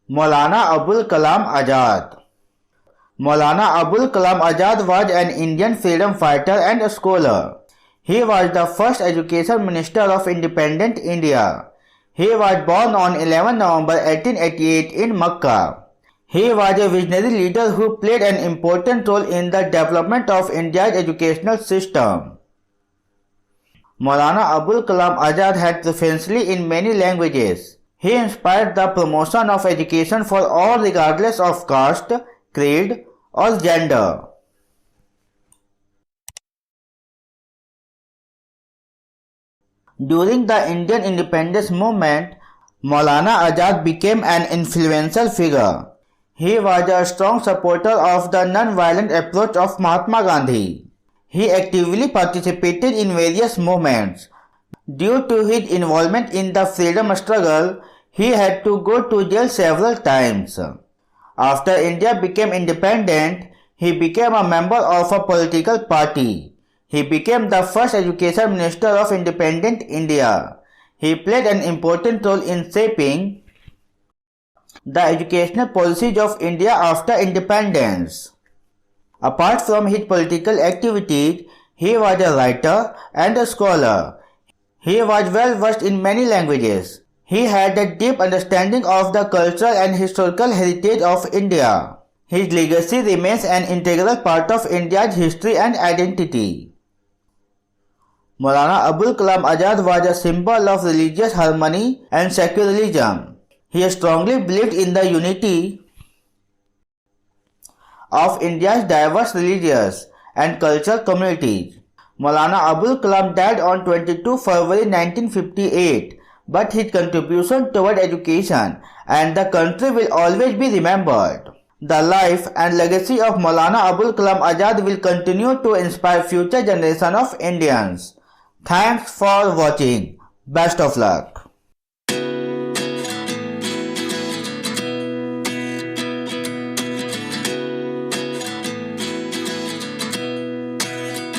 Maulana Abul Kalam Azad. Maulana Abul Kalam Azad was an Indian freedom fighter and a scholar. He was the first education minister of independent India. He was born on 11 November 1888 in Makkah. He was a visionary leader who played an important role in the development of India's educational system. Maulana Abul Kalam Azad had proficiency in many languages. He inspired the promotion of education for all regardless of caste, creed, or gender. During the Indian independence movement, Maulana Azad became an influential figure. He was a strong supporter of the non-violent approach of Mahatma Gandhi. He actively participated in various movements. Due to his involvement in the freedom struggle, he had to go to jail several times. After India became independent, he became a member of a political party. He became the first education minister of independent India. He played an important role in shaping the educational policies of India after independence. Apart from his political activities, he was a writer and a scholar. He was well versed in many languages. He had a deep understanding of the cultural and historical heritage of India. His legacy remains an integral part of India's history and identity. Maulana Abul Kalam Azad was a symbol of religious harmony and secularism. He strongly believed in the unity of India's diverse religious and cultural communities. Maulana Abul Kalam died on 22 February 1958, but his contribution toward education and the country will always be remembered. The life and legacy of Maulana Abul Kalam Azad will continue to inspire future generations of Indians. Thanks for watching. Best of luck.